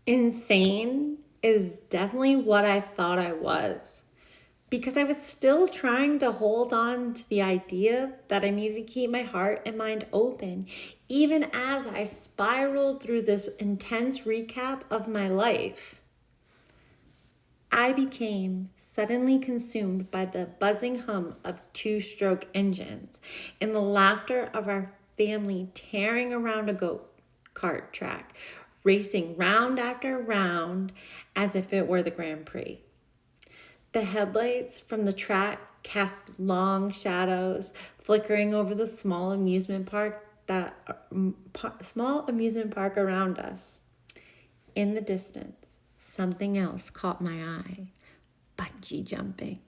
Insane is definitely what I thought I was because I was still trying to hold on to the idea that I needed to keep my heart and mind open, even as I spiraled through this intense recap of my life. I became suddenly consumed by the buzzing hum of two-stroke engines and the laughter of our family tearing around a go-kart track, racing round after round as if it were the Grand Prix. The headlights from the track cast long shadows, flickering over the small amusement park around us. In the distance, something else caught my eye. Bungee jumping.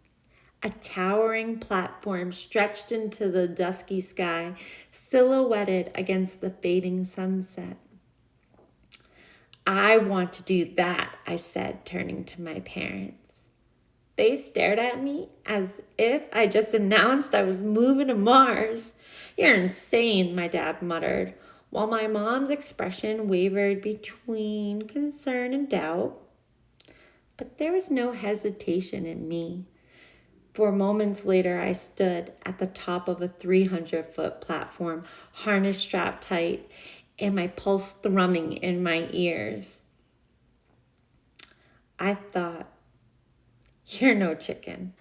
A towering platform stretched into the dusky sky, silhouetted against the fading sunset. I want to do that, I said, turning to my parents. They stared at me as if I just announced I was moving to Mars. You're insane, my dad muttered, while my mom's expression wavered between concern and doubt. But there was no hesitation in me. For moments later, I stood at the top of a 300-foot platform, harness strapped tight, and my pulse thrumming in my ears. I thought, you're no chicken,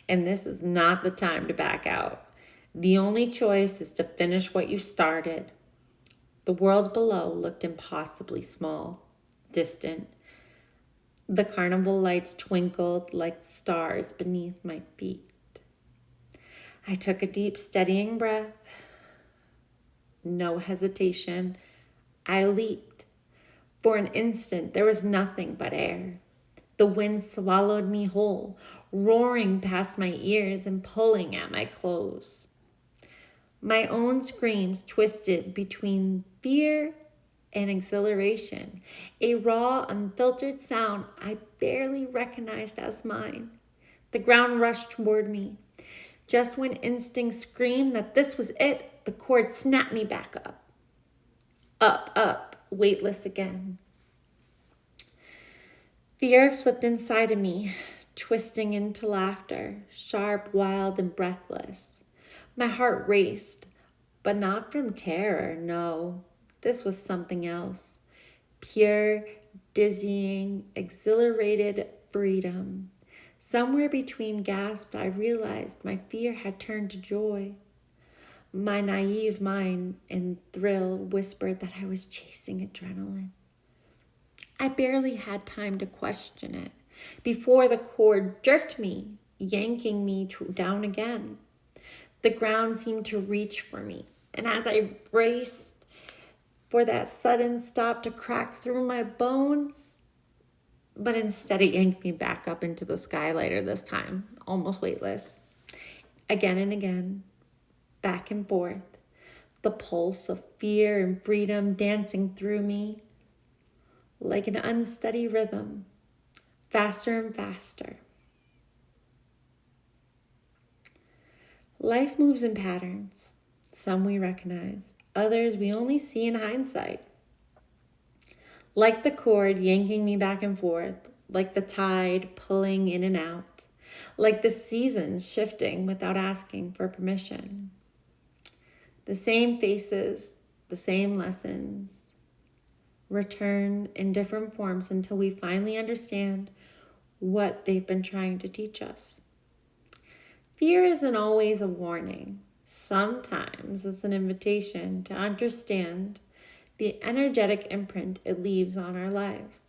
and this is not the time to back out. The only choice is to finish what you started. The world below looked impossibly small, distant. The carnival lights twinkled like stars beneath my feet. I took a deep, steadying breath. No hesitation. I leaped. For an instant, there was nothing but air. The wind swallowed me whole, roaring past my ears and pulling at my clothes. My own screams twisted between fear and exhilaration, a raw, unfiltered sound I barely recognized as mine. The ground rushed toward me. Just when instinct screamed that this was it, the cord snapped me back up. Up, weightless again. Fear flipped inside of me, twisting into laughter, sharp, wild, and breathless. My heart raced, but not from terror, no. This was something else. Pure, dizzying, exhilarated freedom. Somewhere between gasps, I realized my fear had turned to joy. My naive mind and thrill whispered that I was chasing adrenaline. I barely had time to question it before the cord jerked me, yanking me down again. The ground seemed to reach for me, and as I braced for that sudden stop to crack through my bones, but instead it yanked me back up into the sky lighter this time, almost weightless. Again and again, back and forth, the pulse of fear and freedom dancing through me like an unsteady rhythm, faster and faster. Life moves in patterns. Some we recognize, others we only see in hindsight. Like the cord yanking me back and forth, like the tide pulling in and out, like the seasons shifting without asking for permission. The same faces, the same lessons, return in different forms until we finally understand what they've been trying to teach us. Fear isn't always a warning. Sometimes it's an invitation to understand the energetic imprint it leaves on our lives.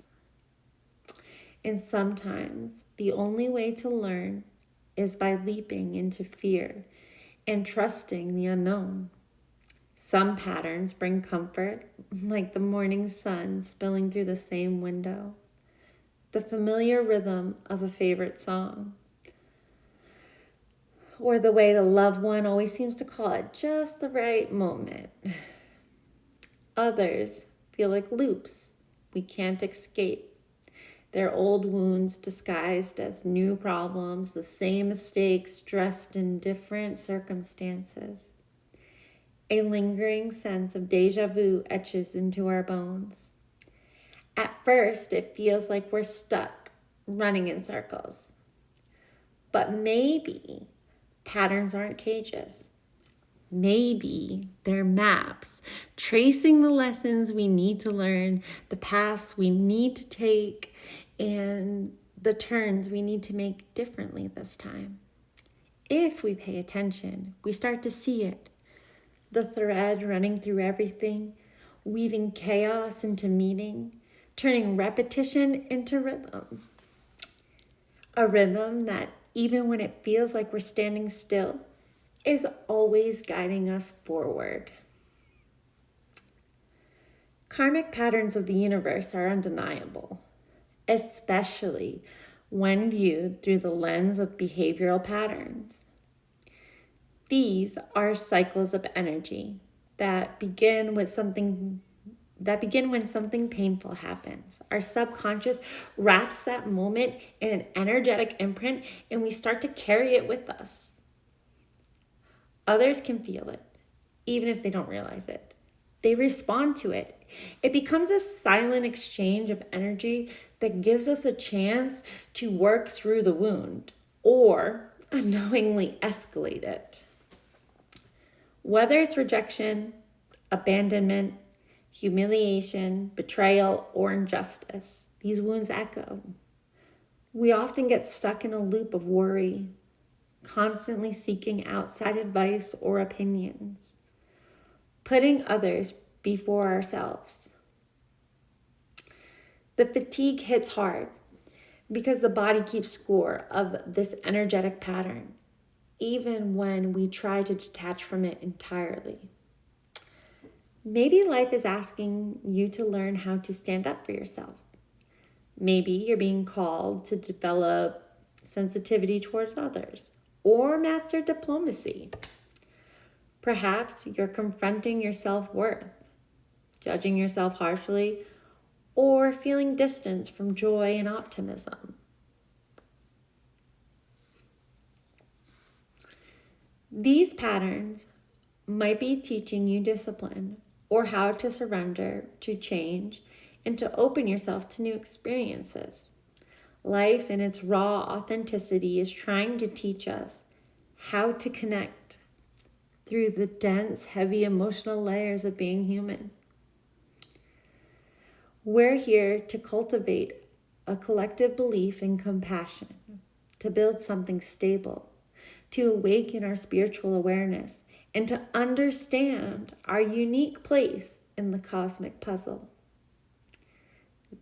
And sometimes the only way to learn is by leaping into fear and trusting the unknown. Some patterns bring comfort, like the morning sun spilling through the same window, the familiar rhythm of a favorite song, or the way the loved one always seems to call at just the right moment. Others feel like loops we can't escape. They're old wounds disguised as new problems, the same mistakes dressed in different circumstances. A lingering sense of deja vu etches into our bones. At first, it feels like we're stuck, running in circles. But maybe patterns aren't cages. Maybe they're maps, tracing the lessons we need to learn, the paths we need to take, and the turns we need to make differently this time. If we pay attention, we start to see it. The thread running through everything, weaving chaos into meaning, turning repetition into rhythm. A rhythm that, even when it feels like we're standing still, is always guiding us forward. Karmic patterns of the universe are undeniable, especially when viewed through the lens of behavioral patterns. These are cycles of energy that begin when something painful happens. Our subconscious wraps that moment in an energetic imprint, and we start to carry it with us. Others can feel it, even if they don't realize it. They respond to it. It becomes a silent exchange of energy that gives us a chance to work through the wound or unknowingly escalate it. Whether it's rejection, abandonment, humiliation, betrayal, or injustice, these wounds echo. We often get stuck in a loop of worry, constantly seeking outside advice or opinions, putting others before ourselves. The fatigue hits hard because the body keeps score of this energetic pattern, even when we try to detach from it entirely. Maybe life is asking you to learn how to stand up for yourself. Maybe you're being called to develop sensitivity towards others or master diplomacy. Perhaps you're confronting your self-worth, judging yourself harshly, or feeling distance from joy and optimism. These patterns might be teaching you discipline or how to surrender to change and to open yourself to new experiences. Life in its raw authenticity is trying to teach us how to connect through the dense, heavy emotional layers of being human. We're here to cultivate a collective belief in compassion, to build something stable, to awaken our spiritual awareness, and to understand our unique place in the cosmic puzzle.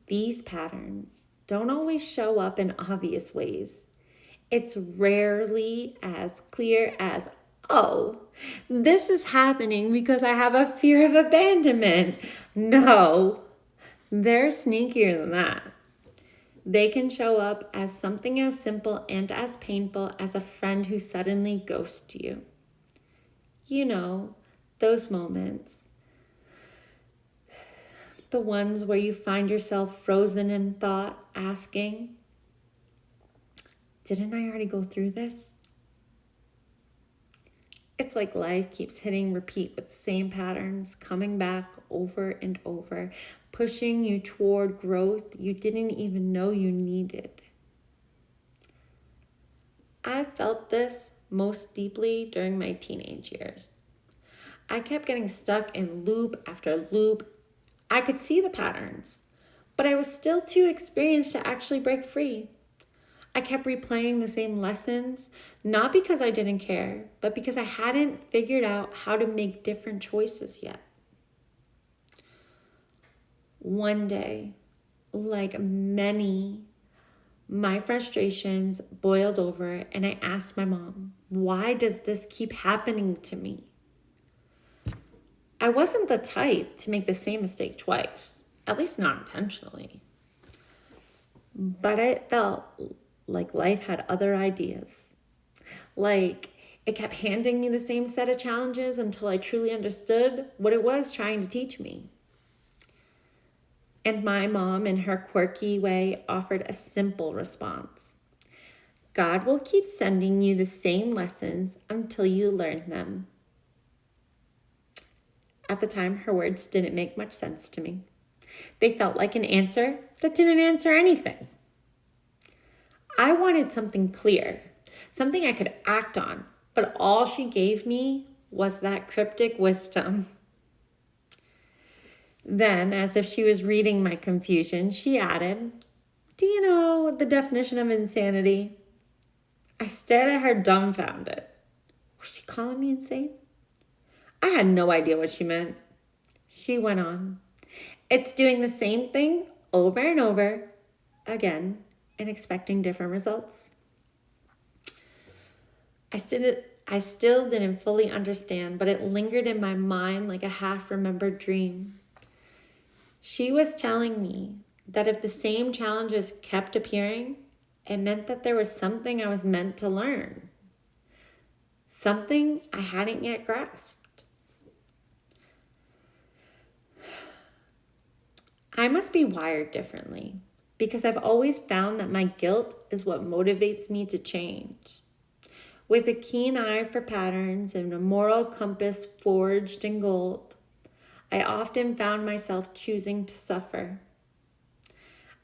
These patterns don't always show up in obvious ways. It's rarely as clear as, oh, this is happening because I have a fear of abandonment. No, they're sneakier than that. They can show up as something as simple and as painful as a friend who suddenly ghosts you. You know, those moments. The ones where you find yourself frozen in thought, asking, didn't I already go through this? It's like life keeps hitting repeat with the same patterns, coming back over and over, pushing you toward growth you didn't even know you needed. I felt this most deeply during my teenage years. I kept getting stuck in loop after loop. I could see the patterns, but I was still too experienced to actually break free. I kept replaying the same lessons, not because I didn't care, but because I hadn't figured out how to make different choices yet. One day, like many, my frustrations boiled over and I asked my mom, why does this keep happening to me? I wasn't the type to make the same mistake twice, at least not intentionally. But it felt like life had other ideas. Like it kept handing me the same set of challenges until I truly understood what it was trying to teach me. And my mom, in her quirky way, offered a simple response. God will keep sending you the same lessons until you learn them. At the time, her words didn't make much sense to me. They felt like an answer that didn't answer anything. I wanted something clear, something I could act on, but all she gave me was that cryptic wisdom. Then, as if she was reading my confusion, she added, "Do you know the definition of insanity?" I stared at her dumbfounded. Was she calling me insane? I had no idea what she meant. She went on, "It's doing the same thing over and over again and expecting different results." I still didn't fully understand, but it lingered in my mind like a half-remembered dream. She was telling me that if the same challenges kept appearing, it meant that there was something I was meant to learn, something I hadn't yet grasped. I must be wired differently because I've always found that my guilt is what motivates me to change. With a keen eye for patterns and a moral compass forged in gold, I often found myself choosing to suffer.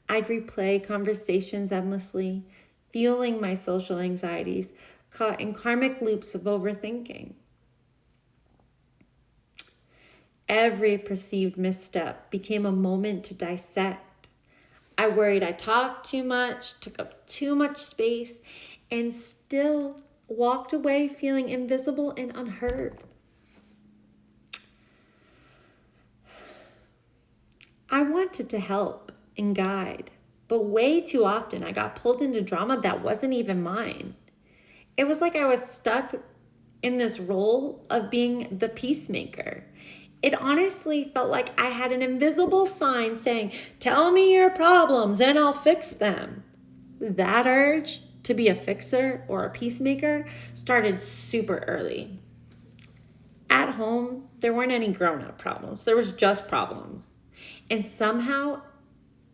I'd replay conversations endlessly, fueling my social anxieties, caught in karmic loops of overthinking. Every perceived misstep became a moment to dissect. I worried I talked too much, took up too much space, and still walked away feeling invisible and unheard. I wanted to help and guide, but way too often I got pulled into drama that wasn't even mine. It was like I was stuck in this role of being the peacemaker. It honestly felt like I had an invisible sign saying, "Tell me your problems and I'll fix them." That urge to be a fixer or a peacemaker started super early. At home, there weren't any grown-up problems. There was just problems. And somehow,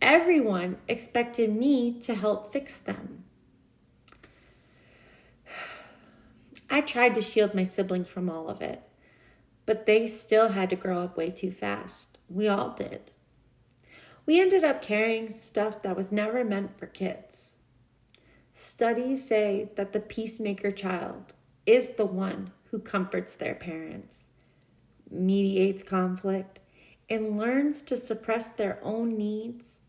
everyone expected me to help fix them. I tried to shield my siblings from all of it, but they still had to grow up way too fast. We all did. We ended up carrying stuff that was never meant for kids. Studies say that the peacemaker child is the one who comforts their parents, mediates conflict, and learns to suppress their own needs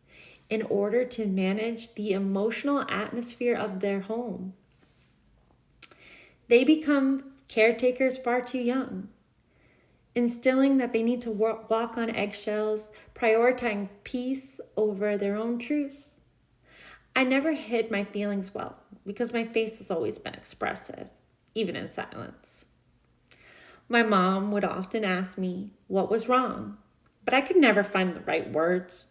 in order to manage the emotional atmosphere of their home. They become caretakers far too young, instilling that they need to walk on eggshells, prioritizing peace over their own truths. I never hid my feelings well because my face has always been expressive, even in silence. My mom would often ask me what was wrong, but I could never find the right words.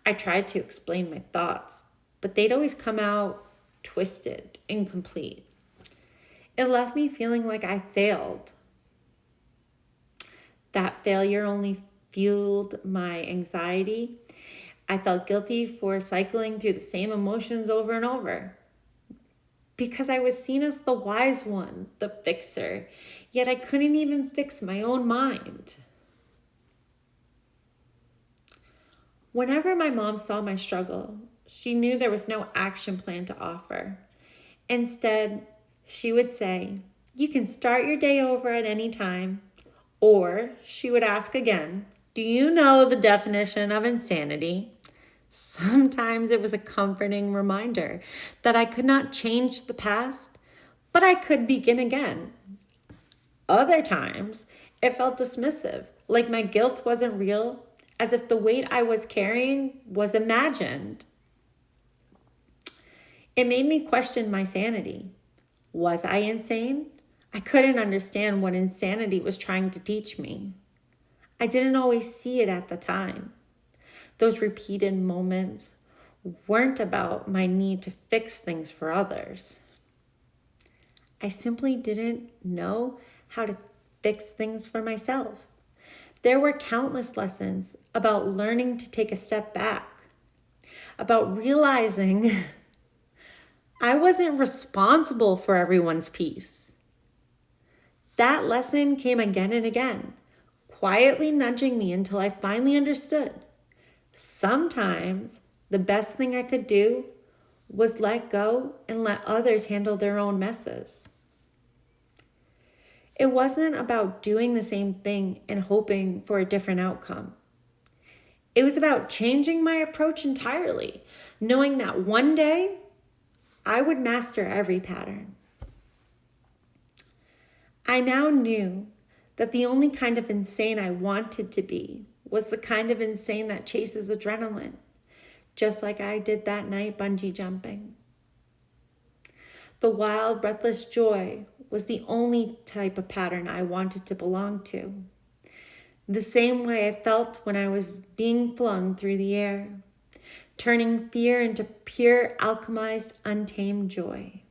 I tried to explain my thoughts, but they'd always come out twisted, incomplete. It left me feeling like I failed. That failure only fueled my anxiety. I felt guilty for cycling through the same emotions over and over because I was seen as the wise one, the fixer, yet I couldn't even fix my own mind. Whenever my mom saw my struggle, she knew there was no action plan to offer. Instead, she would say, "You can start your day over at any time." Or she would ask again, "Do you know the definition of insanity?" Sometimes it was a comforting reminder that I could not change the past, but I could begin again. Other times, it felt dismissive, like my guilt wasn't real, as if the weight I was carrying was imagined. It made me question my sanity. Was I insane? I couldn't understand what insanity was trying to teach me. I didn't always see it at the time. Those repeated moments weren't about my need to fix things for others. I simply didn't know how to fix things for myself. There were countless lessons about learning to take a step back, about realizing I wasn't responsible for everyone's peace. That lesson came again and again, quietly nudging me until I finally understood. Sometimes the best thing I could do was let go and let others handle their own messes. It wasn't about doing the same thing and hoping for a different outcome. It was about changing my approach entirely, knowing that one day I would master every pattern. I now knew that the only kind of insane I wanted to be was the kind of insane that chases adrenaline, just like I did that night bungee jumping. The wild, breathless joy was the only type of pattern I wanted to belong to. The same way I felt when I was being flung through the air, turning fear into pure, alchemized, untamed joy.